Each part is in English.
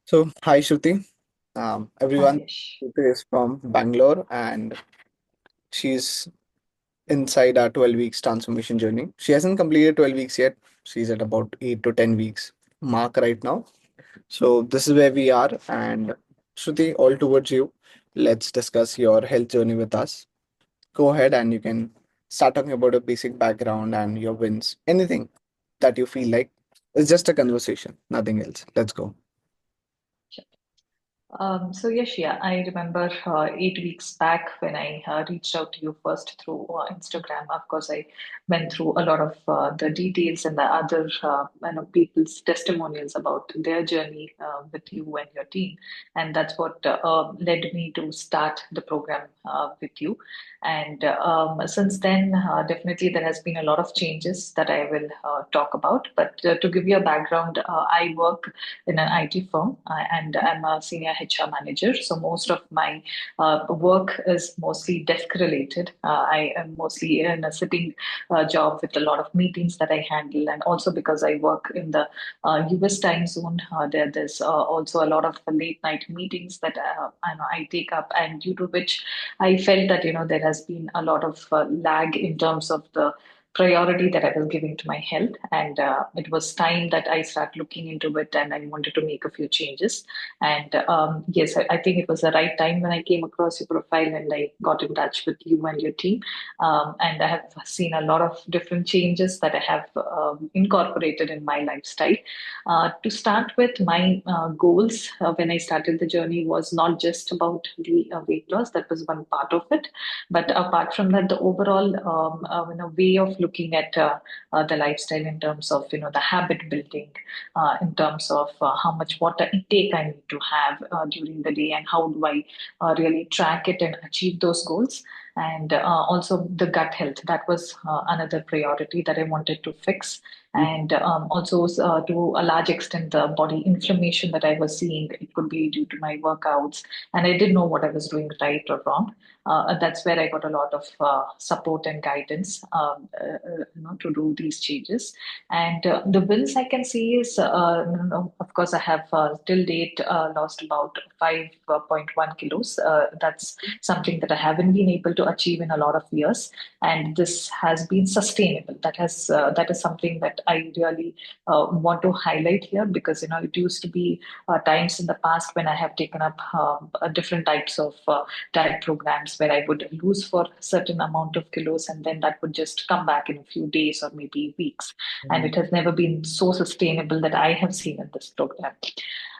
Hi Shruti. Hi, Everyone, Yash. Shruti is from Bangalore and she's inside our 12 weeks transformation journey. She hasn't completed 12 weeks yet. She's at about 8 to 10 weeks mark right now. So this is where we are. And Shruti, all towards you. Let's discuss your health journey with us. Go ahead and you can start talking about your basic background and your wins. Anything that you feel like. It's just a conversation, nothing else. Let's go. So yes, yeah, I remember 8 weeks back when I reached out to you first through Instagram. Of course, I went through a lot of the details and the other people's testimonials about their journey with you and your team, and that's what led me to start the program with you. And since then, definitely there has been a lot of changes that I will talk about. But to give you a background, I work in an IT firm, and I'm a senior HR manager. So most of my work is mostly desk related. I am mostly in a sitting job with a lot of meetings that I handle, and also because I work in the US time zone, there's also a lot of late night meetings that I take up, and due to which I felt that there has been a lot of lag in terms of the priority that I was giving to my health. And it was time that I start looking into it and I wanted to make a few changes. And yes, I think it was the right time when I came across your profile and I got in touch with you and your team. And I have seen a lot of different changes that I have incorporated in my lifestyle. To start with, my goals when I started the journey was not just about the weight loss, that was one part of it. But apart from that, the overall way of looking at the lifestyle in terms of the habit building, in terms of how much water intake I need to have during the day, and how do I really track it and achieve those goals. And also the gut health, that was another priority that I wanted to fix. And also to a large extent, the body inflammation that I was seeing, it could be due to my workouts, and I didn't know what I was doing right or wrong. That's where I got a lot of support and guidance, to do these changes. And the wins I can see is, of course, I have till date lost about 5.1 kilos. That's something that I haven't been able to achieve in a lot of years, and this has been sustainable. That is something that I really want to highlight here, because it used to be times in the past when I have taken up different types of diet programs where I would lose for a certain amount of kilos, and then that would just come back in a few days or maybe weeks. And it has never been so sustainable that I have seen in this program.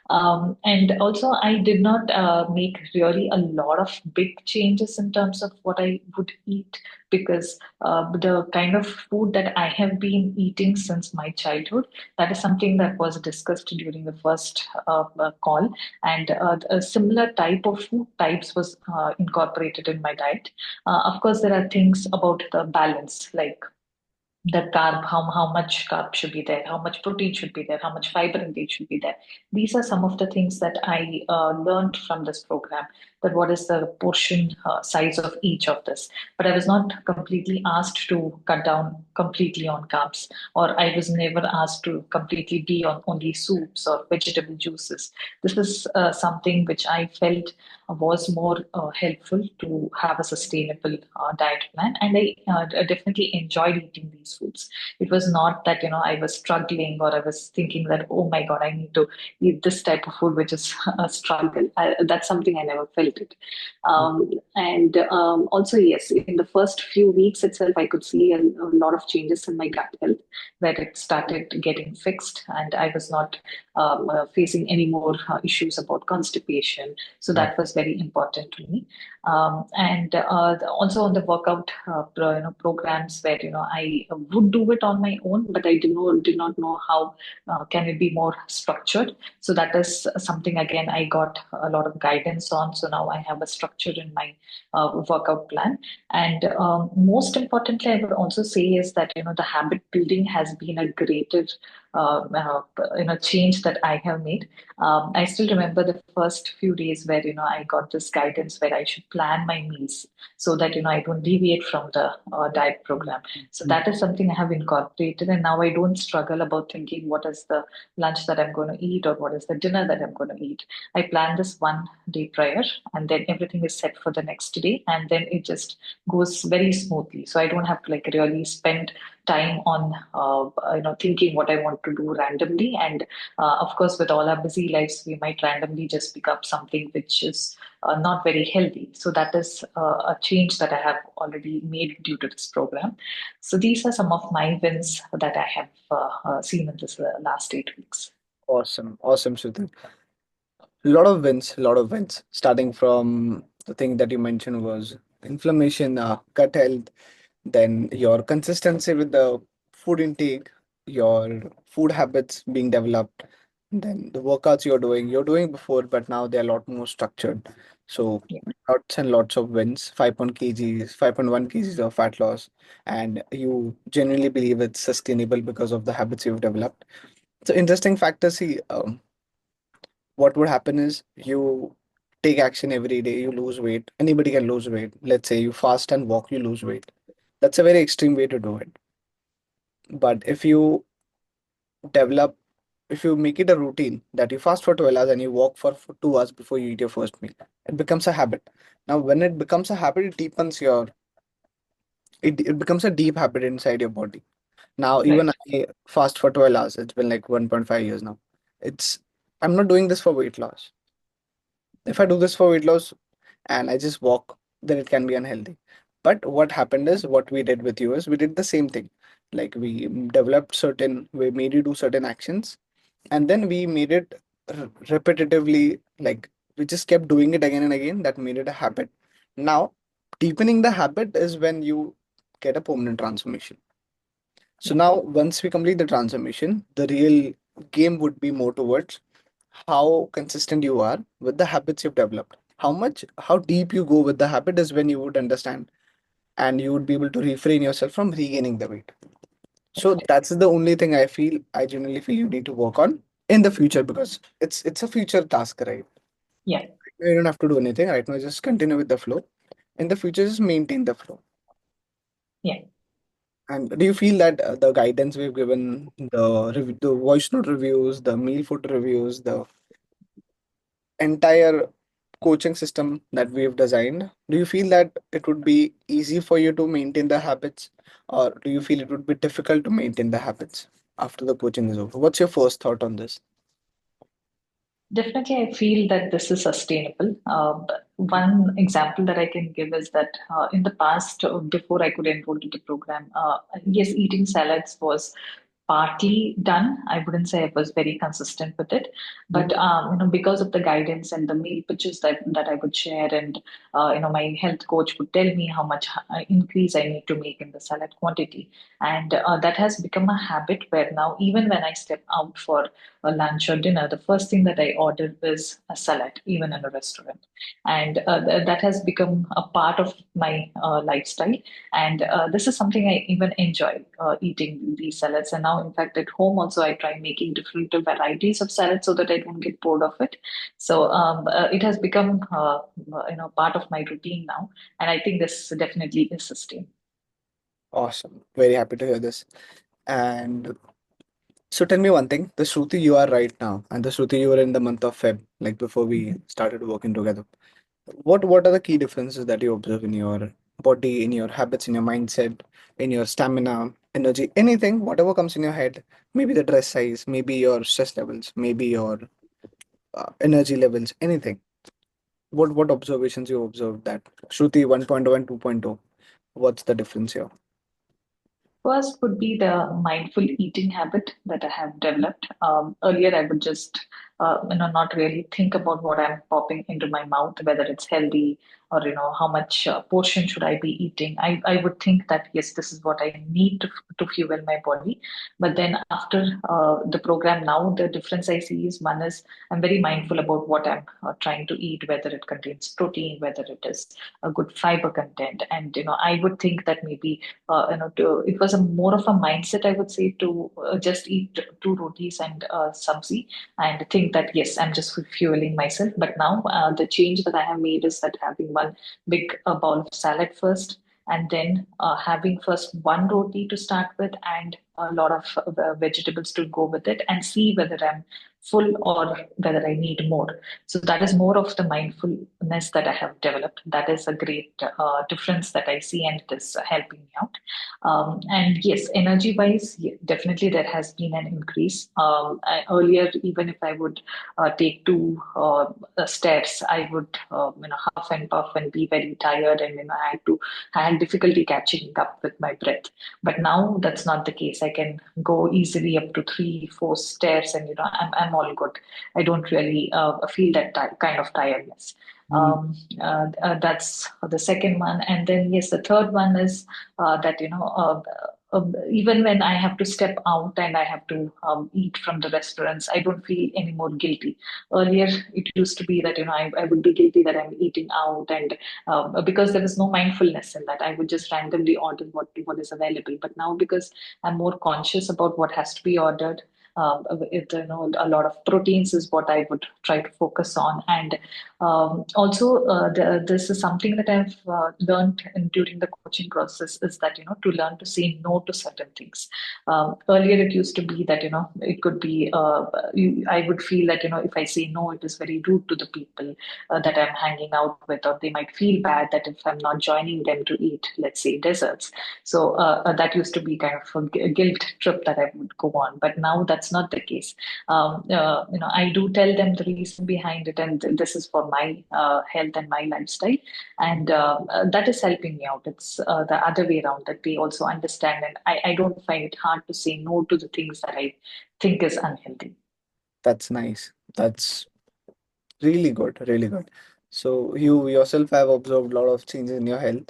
And also, I did not make really a lot of big changes in terms of what I would eat, because the kind of food that I have been eating since my childhood, that is something that was discussed during the first call. And a similar type of food types was incorporated in my diet. Of course, there are things about the balance, like the carb, how much carb should be there, how much protein should be there, how much fiber intake should be there. These are some of the things that I learned from this program, that what is the portion size of each of this. But I was not completely asked to cut down completely on carbs, or I was never asked to completely be on only soups or vegetable juices. This is something which I felt was more helpful to have a sustainable diet plan. And I definitely enjoyed eating these foods. It was not that, I was struggling, or I was thinking that, oh my God, I need to eat this type of food, which is a struggle. That's something I never felt it. And also, yes, in the first few weeks itself, I could see a lot of changes in my gut health, where it started getting fixed, and I was not facing any more issues about constipation. So that was very important to me. And also on the workout programs, where I would do it on my own, but I did not know how can it be more structured. So that is something, again, I got a lot of guidance on. So now I have a structure in my workout plan. And most importantly, I would also say is that the habit building has been a greater change that I have made. I still remember the first few days where I got this guidance where I should plan my meals so that I don't deviate from the diet program. So that is something I have incorporated, and now I don't struggle about thinking what is the lunch that I'm going to eat or what is the dinner that I'm going to eat. I plan this one day prior, and then everything is set for the next day, and then it just goes very smoothly. So I don't have to like really spend time on thinking what I want to do randomly. And of course, with all our busy lives, we might randomly just pick up something which is not very healthy. So that is a change that I have already made due to this program. So these are some of my wins that I have seen in this last 8 weeks. Awesome, awesome, Shruti. Lot of wins. Starting from the thing that you mentioned was inflammation, gut health, then your consistency with the food intake, your food habits being developed, then the workouts you're doing before, but now they're a lot more structured. So Yeah. lots and lots of wins, 5.1 kgs of fat loss, and you genuinely believe it's sustainable because of the habits you've developed. So interesting factor, see, what would happen is you take action every day, you lose weight. Anybody can lose weight. Let's say you fast and walk, you lose weight. That's a very extreme way to do it. But develop, if you make it a routine that you fast for 12 hours and you walk for 2 hours before you eat your first meal, it becomes a habit. Now, when it becomes a habit, it becomes a deep habit inside your body. Now, even Right. I fast for 12 hours. It's been like 1.5 years now. It's, I'm not doing this for weight loss. If I do this for weight loss, and I just walk, then it can be unhealthy. But what happened is what we did with you is we did the same thing. Like we made you do certain actions, and then we made it repetitively. Like we just kept doing it again and again. That made it a habit. Now, deepening the habit is when you get a permanent transformation. So Yeah. now, once we complete the transformation, the real game would be more towards how consistent you are with the habits you've developed. How deep you go with the habit is when you would understand and you would be able to refrain yourself from regaining the weight. So Exactly. that's the only thing I genuinely feel you need to work on in the future because it's a future task, right? Yeah. You don't have to do anything right now, just continue with the flow. In the future, just maintain the flow. Yeah. And do you feel that the guidance we've given, the voice note reviews, the meal food reviews, the entire coaching system that we've designed, do you feel that it would be easy for you to maintain the habits, or do you feel it would be difficult to maintain the habits after the coaching is over? What's your first thought on this? Definitely, I feel that this is sustainable. But one example that I can give is that in the past, before I could enroll to the program, yes, eating salads was partly done. I wouldn't say I was very consistent with it, but Mhm. because of the guidance and the meal pitches that I would share, and my health coach would tell me how much increase I need to make in the salad quantity, and that has become a habit where now even when I step out for a lunch or dinner, the first thing that I order is a salad, even in a restaurant. And that has become a part of my lifestyle. And this is something I even enjoy eating these salads. And now, in fact, at home also, I try making different varieties of salads so that I don't get bored of it. So it has become, part of my routine now. And I think this definitely is sustainable. Awesome. Very happy to hear this. And so tell me one thing, the Shruti you are right now, and the Shruti you were in the month of Feb, like before we started working together. What are the key differences that you observe in your body, in your habits, in your mindset, in your stamina, energy, anything, whatever comes in your head? Maybe the dress size, maybe your stress levels, maybe your energy levels, anything. What observations you observed that Shruti 1.0 and 2.0? What's the difference here? First would be the mindful eating habit that I have developed. Earlier, I would just, not really think about what I'm popping into my mouth, whether it's healthy or how much portion should I be eating. I would think that yes, this is what I need to fuel my body. But then after the program, now the difference I see is one is I'm very mindful about what I'm trying to eat, whether it contains protein, whether it is a good fiber content, and I would think that maybe it was a more of a mindset, I would say, to just eat two rotis and sabzi and think think that yes, I'm just fueling myself. But now the change that I have made is that having one big bowl of salad first, and then having first one roti to start with, and a lot of vegetables to go with it, and see whether I'm full or whether I need more. So that is more of the mindfulness that I have developed. That is a great difference that I see, and it is helping me out. And yes, energy wise, definitely there has been an increase. Earlier, even if I would take two stairs, I would huff and puff and be very tired, and I had difficulty catching up with my breath. But now that's not the case. I can go easily up to three, four stairs, and I'm all good. I don't really feel that kind of tiredness. Mm. That's the second one, and then yes, the third one is that even when I have to step out and I have to eat from the restaurants, I don't feel any more guilty. Earlier, it used to be that I would be guilty that I'm eating out, and because there was no mindfulness in that, I would just randomly order what is available. But now, because I'm more conscious about what has to be ordered. A lot of proteins is what I would try to focus on, and also this is something that I've learned during the coaching process, is that to learn to say no to certain things. Earlier, it used to be that it could be I would feel that if I say no, it is very rude to the people that I'm hanging out with, or they might feel bad that if I'm not joining them to eat, let's say, desserts. So that used to be kind of a guilt trip that I would go on. But now that's not the case. I do tell them the reason behind it, and this is for my health and my lifestyle, and that is helping me out. It's the other way around, that they also understand, and I don't find it hard to say no to the things that I think is unhealthy. That's nice. That's really good, really good. So you yourself have observed a lot of changes in your health,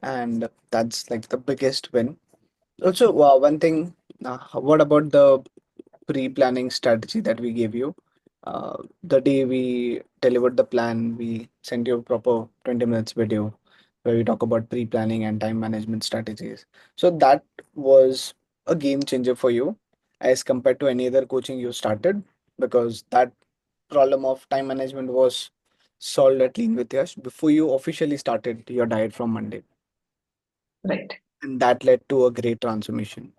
and that's like the biggest win. Also, one thing, what about the pre-planning strategy that we gave you? The day we delivered the plan, we sent you a proper 20 minutes video where we talk about pre-planning and time management strategies. So that was a game changer for you as compared to any other coaching you started, because that problem of time management was solved at Lean with Yash before you officially started your diet from Monday. Right. And that led to a great transformation.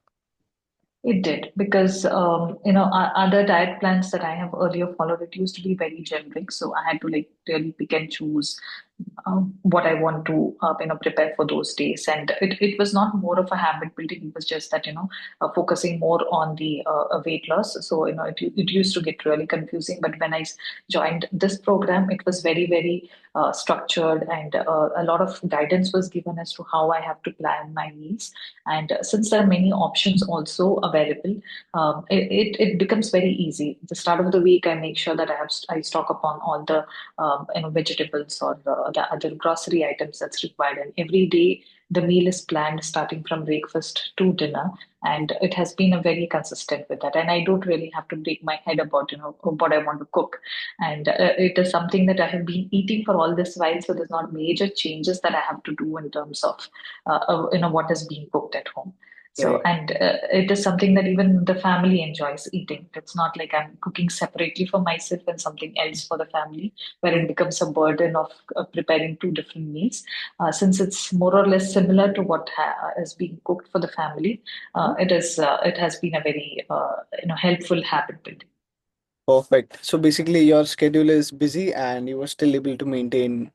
It did, because other diet plans that I have earlier followed, it used to be very generic, so I had to like really pick and choose what I want to prepare for those days. And it was not more of a habit building. It was just that focusing more on the weight loss. So it used to get really confusing. But when I joined this program, it was very very structured, and a lot of guidance was given as to how I have to plan my meals. And since there are many options also available, it becomes very easy. At the start of the week, I make sure that I stock upon all the vegetables or the other grocery items that's required. And every day the meal is planned starting from breakfast to dinner, and it has been a very consistent with that. And I don't really have to break my head about what I want to cook. And it is something that I have been eating for all this while, so there's not major changes that I have to do in terms of what is being cooked at home. So, Right. and it is something that even the family enjoys eating. It's not like I'm cooking separately for myself and something else for the family, where it becomes a burden of preparing two different meals. Since it's more or less similar to what is being cooked for the family, it has been a very helpful habit building. Perfect. So basically, your schedule is busy and you were still able to maintain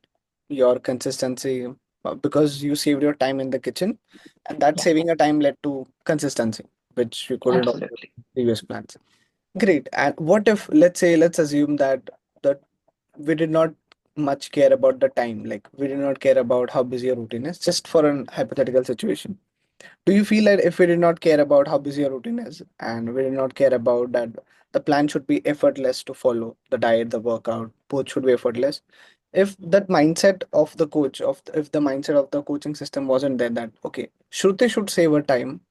your consistency because you saved your time in the kitchen, and that Yeah, saving your time led to consistency, which you couldn't offer in absolutely. previous plans. Yeah. Great. And what if, let's say, let's assume that that we did not much care about the time, like we did not care about how busy your routine is, just for an hypothetical situation. Do you feel that if we did not care about how busy your routine is and we did not care about that, the plan should be effortless to follow, the diet, the workout, both should be effortless? If that mindset of the coach, if the mindset of the coaching system wasn't there, that okay, Shruti should save her time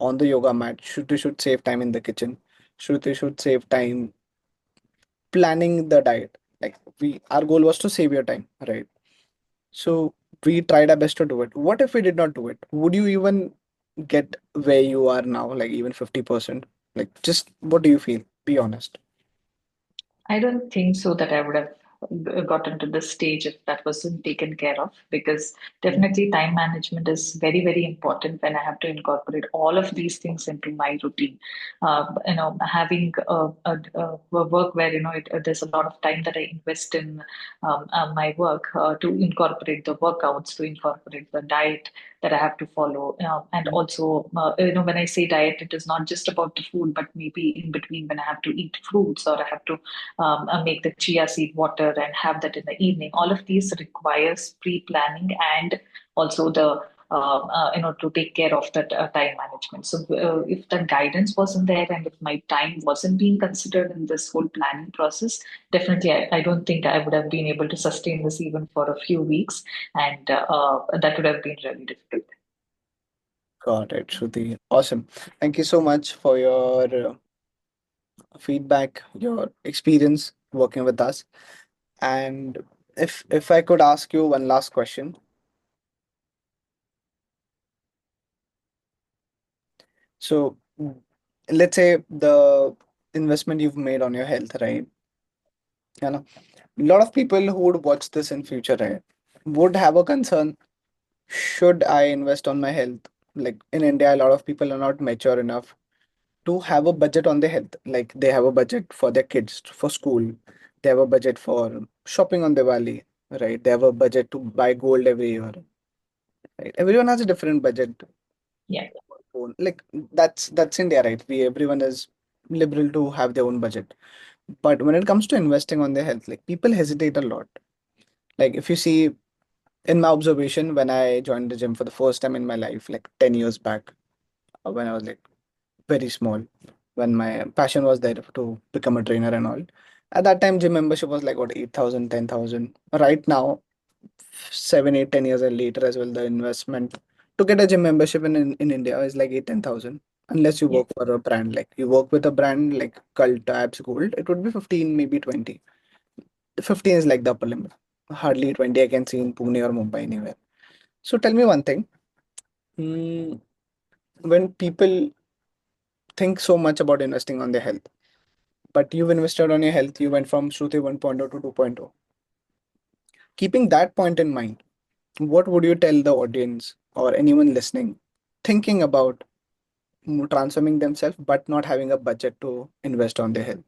on the yoga mat, Shruti should save time in the kitchen, Shruti should save time planning the diet. Like we, our goal was to save your time, right? So we tried our best to do it. What if we did not do it? Would you even get where you are now, like even 50%? Like, just what do you feel? Be honest. I don't think so that I would have gotten to this stage if that wasn't taken care of, because Mm. definitely time management is very, very important when I have to incorporate all of these things into my routine. Having a work where, there's a lot of time that I invest in my work, to incorporate the workouts, to incorporate the diet that I have to follow. And also, when I say diet, it is not just about the food, but maybe in between when I have to eat fruits or I have to make the chia seed water and have that in the evening. All of these requires pre-planning and also the to take care of that time management. So if the guidance wasn't there and if my time wasn't being considered in this whole planning process, definitely I don't think I would have been able to sustain this even for a few weeks, and that would have been really difficult. Got it, Shruti. Awesome. Thank you so much for your feedback, your experience working with us. And if I could ask you one last question. So let's say the investment you've made on your health, right? You know, a lot of people who would watch this in future, right, would have a concern. Should I invest on my health? Like in India, a lot of people are not mature enough to have a budget on their health. Like they have a budget for their kids for school. They have a budget for shopping on Diwali, right? They have a budget to buy gold every year, right? Everyone has a different budget. Yeah, Like that's India, right? We everyone is liberal to have their own budget. But when it comes to investing on their health, like people hesitate a lot. Like if you see in my observation, when I joined the gym for the first time in my life, like 10 years back, when I was like very small, when my passion was there to become a trainer and all. At that time, gym membership was like what 8,000, 10,000. Right now, 7, 8, 10 years later as well, the investment to get a gym membership in India is like 8, 10,000. Unless you yeah, work for a brand, like you work with a brand like Cult Abs Gold, it would be 15, maybe 20. The 15 is like the upper limit. Hardly 20 I can see in Pune or Mumbai anywhere. So tell me one thing. Mm, when people think so much about investing on their health, but you've invested on your health, you went from Shruti 1.0 to 2.0. Keeping that point in mind, what would you tell the audience or anyone listening thinking about transforming themselves but not having a budget to invest on their health?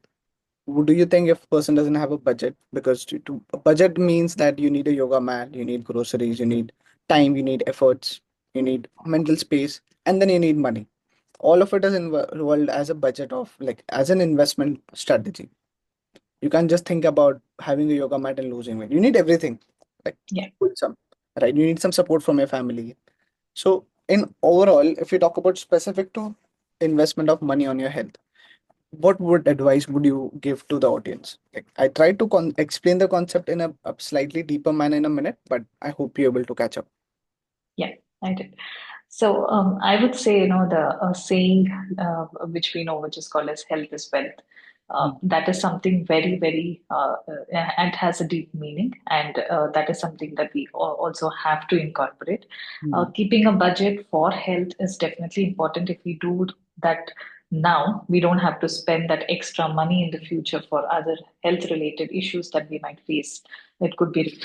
Do you think if a person doesn't have a budget, because a budget means that you need a yoga mat, you need groceries, you need time, you need efforts, you need mental space, and then you need money. All of it is involved as a budget of like as an investment strategy. You can't just think about having a yoga mat and losing weight. You need everything, like yeah. with some, right? You need some support from your family. So in overall, if you talk about specific to investment of money on your health, what would advice would you give to the audience? Like I tried to explain the concept in a slightly deeper manner in a minute, but I hope you're able to catch up. Yeah, I did. So I would say, the saying which we know, which is called as health is wealth. Mm, That is something very, very, and has a deep meaning. And that is something that we also have to incorporate. mm, Keeping a budget for health is definitely important. If we do that now, we don't have to spend that extra money in the future for other health related issues that we might face. It could be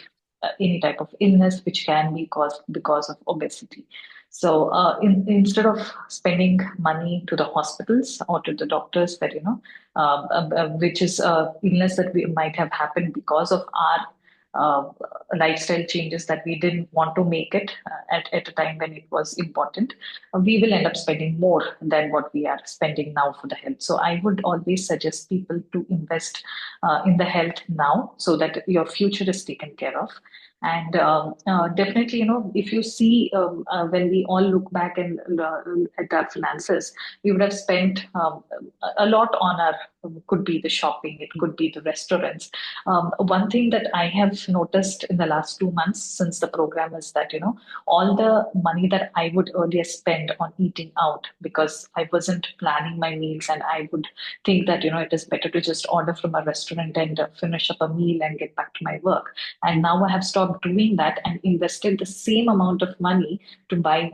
any type of illness which can be caused because of obesity. So instead of spending money to the hospitals or to the doctors, that which is illness that we might have happened because of our uh, lifestyle changes that we didn't want to make it at a time when it was important, we will end up spending more than what we are spending now for the health. So I would always suggest people to invest in the health now so that your future is taken care of. And definitely, if you see when we all look back and at our finances, we would have spent a lot on our, could be the shopping, it could be the restaurants. One thing that I have noticed in the last 2 months since the program is that, all the money that I would earlier spend on eating out because I wasn't planning my meals and I would think that, it is better to just order from a restaurant and finish up a meal and get back to my work. And mm, now I have stopped doing that and invested the same amount of money to buy.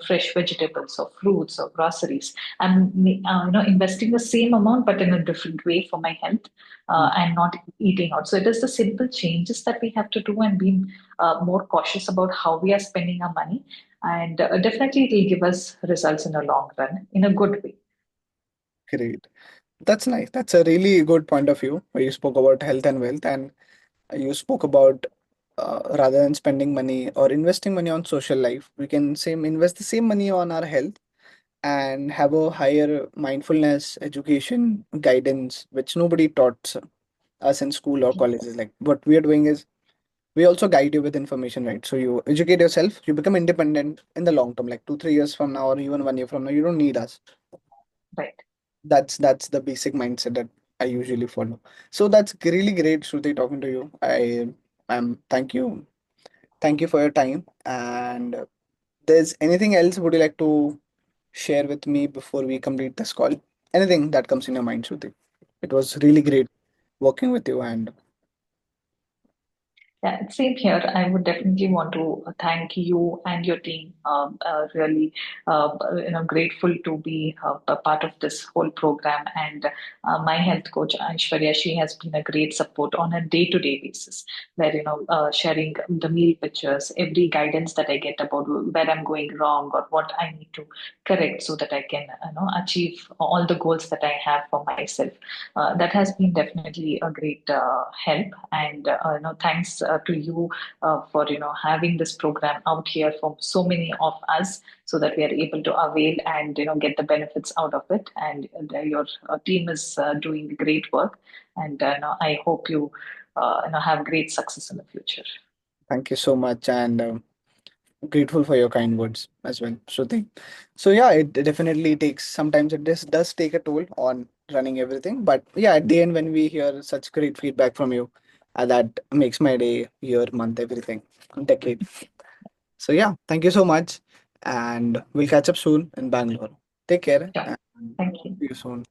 fresh vegetables or fruits or groceries. I'm investing the same amount but in a different way for my health, Mm. and not eating out. So it is the simple changes that we have to do, and being more cautious about how we are spending our money. And definitely it will give us results in the long run in a good way. Great. That's nice. That's a really good point of view where you spoke about health and wealth, and you spoke about rather than spending money or investing money on social life, we can same invest the same money on our health and have a higher mindfulness education guidance, which nobody taught us in school or colleges. Like what we are doing is we also guide you with information, right? So you educate yourself, you become independent in the long term, like 2 3 years from now or even 1 year from now, you don't need us. Right. That's the basic mindset that I usually follow. So that's really great, Shruti, talking to you. Thank you for your time. And there's anything else would you like to share with me before we complete this call? Anything that comes in your mind, Shruti? It was really great working with you, and Yeah, same here. I would definitely want to thank you and your team. Really, grateful to be a part of this whole program. And my health coach Aishwarya, she has been a great support on a day-to-day basis. Where sharing the meal pictures, every guidance that I get about where I'm going wrong or what I need to correct so that I can achieve all the goals that I have for myself. That has been definitely a great help. And thanks to you for having this program out here for so many of us, so that we are able to avail and get the benefits out of it. And your team is doing great work. And I hope you have great success in the future. thank you so much. And grateful for your kind words as well, Shruti. So yeah, it definitely takes sometimes it does take a toll on running everything. But yeah, at the end when we hear such great feedback from you, that makes my day, year, month, everything, decade. So yeah, thank you so much. And we'll catch up soon in Bangalore. Take care Sure. and Thank you. see you soon.